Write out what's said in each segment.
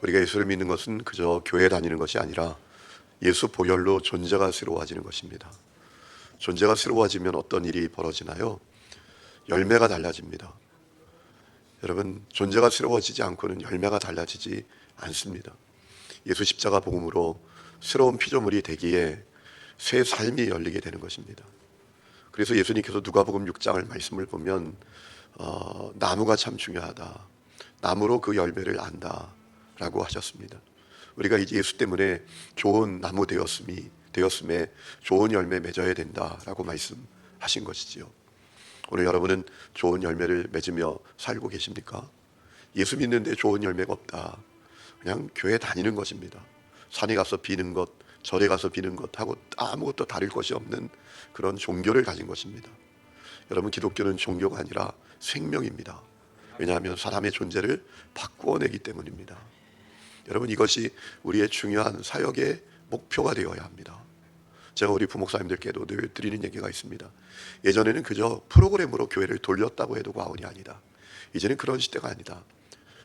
우리가 예수를 믿는 것은 그저 교회 다니는 것이 아니라 예수 보혈로 존재가 새로워지는 것입니다. 존재가 새로워지면 어떤 일이 벌어지나요? 열매가 달라집니다. 여러분, 존재가 새로워지지 않고는 열매가 달라지지 않습니다. 예수 십자가 복음으로 새로운 피조물이 되기에 새 삶이 열리게 되는 것입니다. 그래서 예수님께서 누가복음 6장을 말씀을 보면 나무가 참 중요하다. 나무로 그 열매를 안다라고 하셨습니다. 우리가 이제 예수 때문에 좋은 나무 되었음에 좋은 열매 맺어야 된다라고 말씀하신 것이지요. 오늘 여러분은 좋은 열매를 맺으며 살고 계십니까? 예수 믿는데 좋은 열매가 없다. 그냥 교회 다니는 것입니다. 산에 가서 비는 것, 절에 가서 비는 것하고 아무것도 다를 것이 없는 그런 종교를 가진 것입니다. 여러분, 기독교는 종교가 아니라 생명입니다. 왜냐하면 사람의 존재를 바꾸어내기 때문입니다. 여러분, 이것이 우리의 중요한 사역의 목표가 되어야 합니다. 제가 우리 부목사님들께도 늘 드리는 얘기가 있습니다. 예전에는 그저 프로그램으로 교회를 돌렸다고 해도 과언이 아니다. 이제는 그런 시대가 아니다.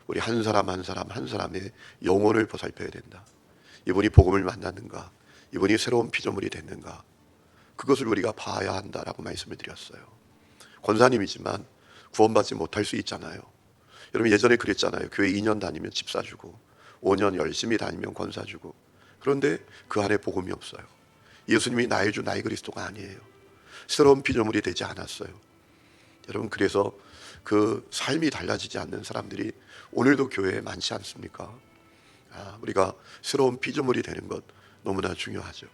우리 한 사람 한 사람의 영혼을 보살펴야 된다. 이분이 복음을 만났는가, 이분이 새로운 피조물이 됐는가, 그것을 우리가 봐야 한다라고 말씀을 드렸어요. 권사님이지만 구원받지 못할 수 있잖아요. 여러분, 예전에 그랬잖아요. 교회 2년 다니면 집 사주고 5년 열심히 다니면 권사 주고. 그런데 그 안에 복음이 없어요. 예수님이 나의 주 나의 그리스도가 아니에요. 새로운 피조물이 되지 않았어요. 여러분, 그래서 그 삶이 달라지지 않는 사람들이 오늘도 교회에 많지 않습니까? 우리가 새로운 피조물이 되는 것 너무나 중요하죠.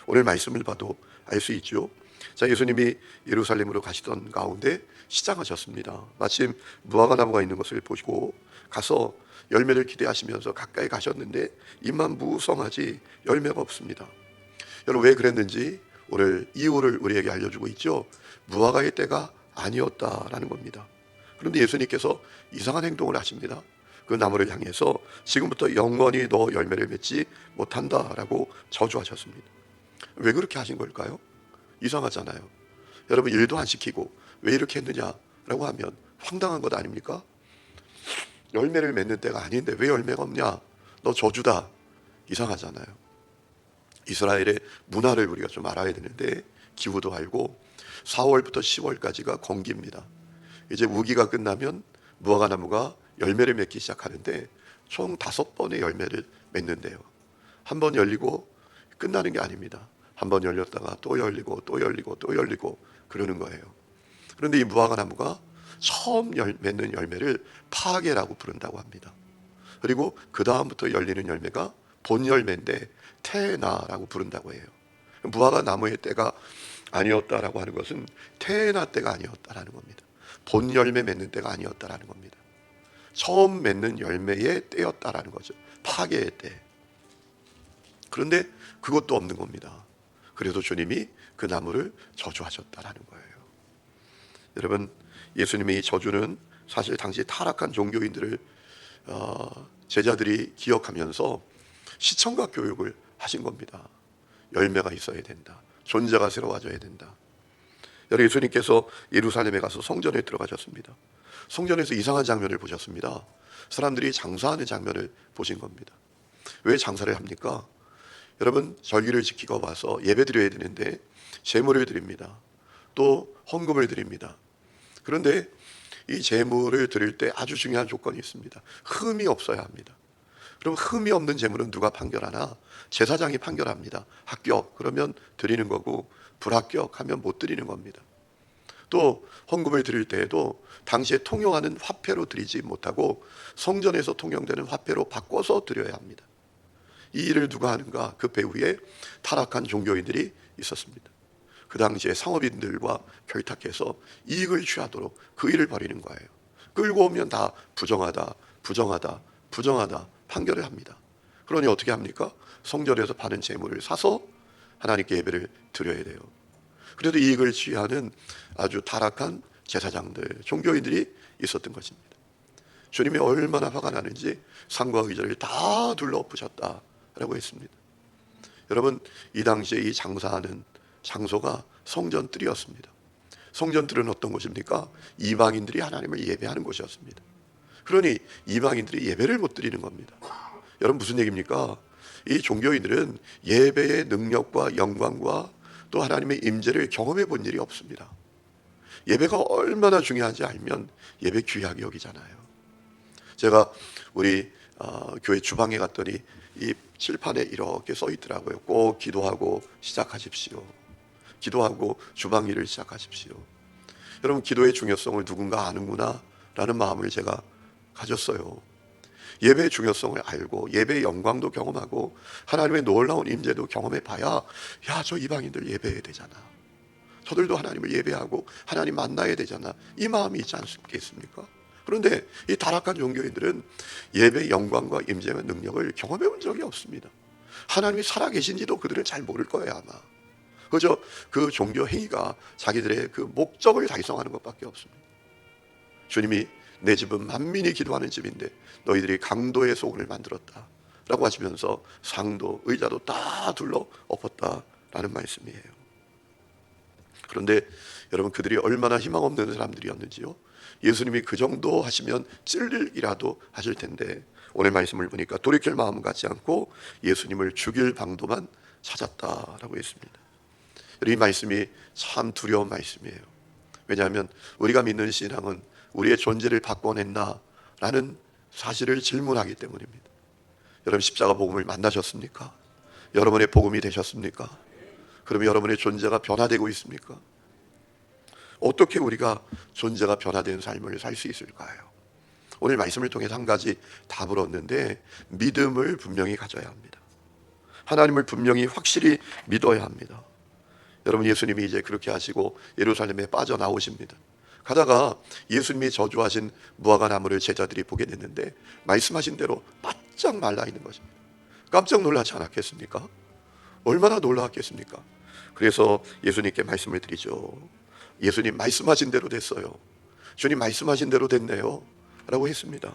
오늘 말씀을 봐도 알 수 있죠. 자, 예수님이 예루살렘으로 가시던 가운데 시장하셨습니다. 마침 무화과 나무가 있는 것을 보시고 가서 열매를 기대하시면서 가까이 가셨는데 입만 무성하지 열매가 없습니다. 여러분, 왜 그랬는지 오늘 이유를 우리에게 알려주고 있죠. 무화과의 때가 아니었다라는 겁니다. 그런데 예수님께서 이상한 행동을 하십니다. 그 나무를 향해서 지금부터 영원히 너 열매를 맺지 못한다라고 저주하셨습니다. 왜 그렇게 하신 걸까요? 이상하잖아요. 여러분, 일도 안 시키고 왜 이렇게 했느냐라고 하면 황당한 것 아닙니까? 열매를 맺는 때가 아닌데 왜 열매가 없냐? 너 저주다. 이상하잖아요. 이스라엘의 문화를 우리가 좀 알아야 되는데, 기후도 알고 4월부터 10월까지가 건기입니다. 이제 우기가 끝나면 무화과 나무가 열매를 맺기 시작하는데 총 5번의 열매를 맺는데요. 한 번 열리고 끝나는 게 아닙니다. 한 번 열렸다가 또 열리고 또 열리고 또 열리고 그러는 거예요. 그런데 이 무화과 나무가 처음 맺는 열매를 파게라고 부른다고 합니다. 그리고 그 다음부터 열리는 열매가 본 열매인데 테나라고 부른다고 해요. 무화과 나무의 때가 아니었다라고 하는 것은 테나 때가 아니었다라는 겁니다. 본 열매 맺는 때가 아니었다라는 겁니다. 처음 맺는 열매의 때였다라는 거죠. 파게의 때. 그런데 그것도 없는 겁니다. 그래서 주님이 그 나무를 저주하셨다라는 거예요. 여러분, 예수님의 이 저주는 사실 당시 타락한 종교인들을 제자들이 기억하면서 시청각 교육을 하신 겁니다. 열매가 있어야 된다. 존재가 새로워져야 된다. 여러분, 예수님께서 예루살렘에 가서 성전에 들어가셨습니다. 성전에서 이상한 장면을 보셨습니다. 사람들이 장사하는 장면을 보신 겁니다. 왜 장사를 합니까? 여러분, 절기를 지키고 와서 예배 드려야 되는데 제물을 드립니다. 또 헌금을 드립니다. 그런데 이 제물을 드릴 때 아주 중요한 조건이 있습니다. 흠이 없어야 합니다. 그럼 흠이 없는 제물은 누가 판결하나? 제사장이 판결합니다. 합격 그러면 드리는 거고, 불합격하면 못 드리는 겁니다. 또 헌금을 드릴 때에도 당시에 통용하는 화폐로 드리지 못하고 성전에서 통용되는 화폐로 바꿔서 드려야 합니다. 이 일을 누가 하는가? 그 배후에 타락한 종교인들이 있었습니다. 그 당시에 상업인들과 결탁해서 이익을 취하도록 그 일을 벌이는 거예요. 끌고 오면 다 부정하다 판결을 합니다. 그러니 어떻게 합니까? 성전에서 파는 제물을 사서 하나님께 예배를 드려야 돼요. 그래도 이익을 취하는 아주 타락한 제사장들, 종교인들이 있었던 것입니다. 주님이 얼마나 화가 나는지 산과 의자를 다 둘러엎으셨다라고 했습니다. 여러분, 이 당시에 이 장사하는 장소가 성전뜰이었습니다. 성전뜰은 어떤 곳입니까? 이방인들이 하나님을 예배하는 곳이었습니다. 그러니 이방인들이 예배를 못 드리는 겁니다. 여러분 무슨 얘기입니까? 이 종교인들은 예배의 능력과 영광과 또 하나님의 임재를 경험해 본 일이 없습니다. 예배가 얼마나 중요한지 알면 예배 귀하게 여기잖아요. 제가 우리 교회 주방에 갔더니 이 칠판에 이렇게 써 있더라고요. 꼭 기도하고 시작하십시오. 기도하고 주방 일을 시작하십시오. 여러분 기도의 중요성을 누군가 아는구나 라는 마음을 제가 가졌어요. 예배의 중요성을 알고 예배의 영광도 경험하고 하나님의 놀라운 임재도 경험해 봐야 야, 저 이방인들 예배해야 되잖아. 저들도 하나님을 예배하고 하나님 만나야 되잖아. 이 마음이 있지 않겠습니까? 그런데 이 타락한 종교인들은 예배의 영광과 임재의 능력을 경험해 본 적이 없습니다. 하나님이 살아계신지도 그들은 잘 모를 거예요 아마. 그저 그 종교 행위가 자기들의 그 목적을 달성하는 것밖에 없습니다. 주님이 내 집은 만민이 기도하는 집인데 너희들이 강도의 소원을 만들었다 라고 하시면서 상도 의자도 다 둘러 엎었다라는 말씀이에요. 그런데 여러분 그들이 얼마나 희망 없는 사람들이었는지요. 예수님이 그 정도 하시면 찔릴이라도 하실 텐데 오늘 말씀을 보니까 돌이킬 마음은 갖지 않고 예수님을 죽일 방도만 찾았다라고 했습니다. 이 말씀이 참 두려운 말씀이에요. 왜냐하면 우리가 믿는 신앙은 우리의 존재를 바꿔낸다라는 사실을 질문하기 때문입니다. 여러분 십자가 복음을 만나셨습니까? 여러분의 복음이 되셨습니까? 그러면 여러분의 존재가 변화되고 있습니까? 어떻게 우리가 존재가 변화된 삶을 살 수 있을까요? 오늘 말씀을 통해서 한 가지 답을 얻는데 믿음을 분명히 가져야 합니다. 하나님을 분명히 확실히 믿어야 합니다. 여러분 예수님이 이제 그렇게 하시고 예루살렘에 빠져나오십니다. 가다가 예수님이 저주하신 무화과 나무를 제자들이 보게 됐는데 말씀하신 대로 바짝 말라 있는 것입니다. 깜짝 놀라지 않았겠습니까? 얼마나 놀라웠겠습니까? 그래서 예수님께 말씀을 드리죠. 예수님 말씀하신 대로 됐어요. 주님 말씀하신 대로 됐네요 라고 했습니다.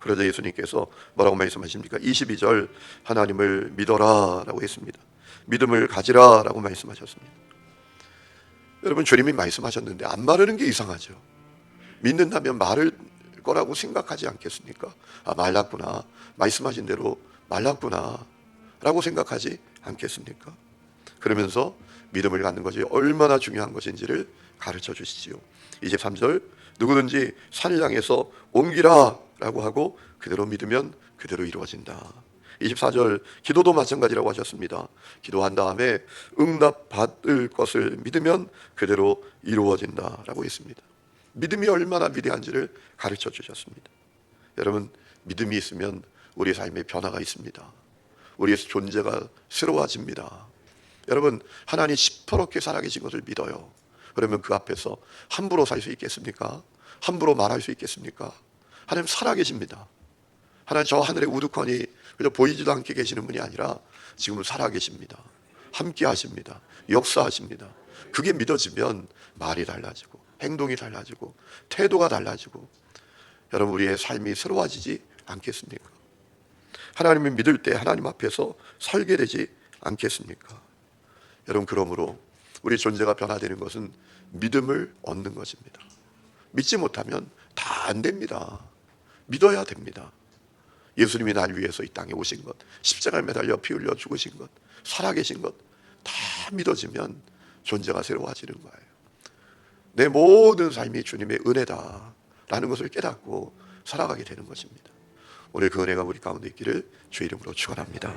그러자 예수님께서 뭐라고 말씀하십니까? 22절 하나님을 믿어라 라고 했습니다. 믿음을 가지라 라고 말씀하셨습니다. 여러분 주님이 말씀하셨는데 안 말하는 게 이상하죠. 믿는다면 말을 거라고 생각하지 않겠습니까? 아 말랐구나, 말씀하신 대로 말랐구나 라고 생각하지 않겠습니까? 그러면서 믿음을 갖는 것이 얼마나 중요한 것인지를 가르쳐 주시지요. 23절 누구든지 산을 향해서 옮기라 라고 하고 그대로 믿으면 그대로 이루어진다. 24절 기도도 마찬가지라고 하셨습니다. 기도한 다음에 응답 받을 것을 믿으면 그대로 이루어진다 라고 했습니다. 믿음이 얼마나 위대한지를 가르쳐 주셨습니다. 여러분 믿음이 있으면 우리의 삶에 변화가 있습니다. 우리의 존재가 새로워집니다. 여러분 하나님 시퍼렇게 살아계신 것을 믿어요. 그러면 그 앞에서 함부로 살 수 있겠습니까? 함부로 말할 수 있겠습니까? 하나님 살아계십니다. 하나님 저 하늘의 우두커니 그저 보이지도 않게 계시는 분이 아니라 지금 살아계십니다. 함께 하십니다. 역사하십니다. 그게 믿어지면 말이 달라지고 행동이 달라지고 태도가 달라지고 여러분 우리의 삶이 새로워지지 않겠습니까? 하나님을 믿을 때 하나님 앞에서 살게 되지 않겠습니까? 여러분 그러므로 우리 존재가 변화되는 것은 믿음을 얻는 것입니다. 믿지 못하면 다 안 됩니다. 믿어야 됩니다. 예수님이 날 위해서 이 땅에 오신 것, 십자가에 매달려 피 흘려 죽으신 것, 살아계신 것 다 믿어지면 존재가 새로워지는 거예요. 내 모든 삶이 주님의 은혜다라는 것을 깨닫고 살아가게 되는 것입니다. 오늘 그 은혜가 우리 가운데 있기를 주의 이름으로 축원합니다.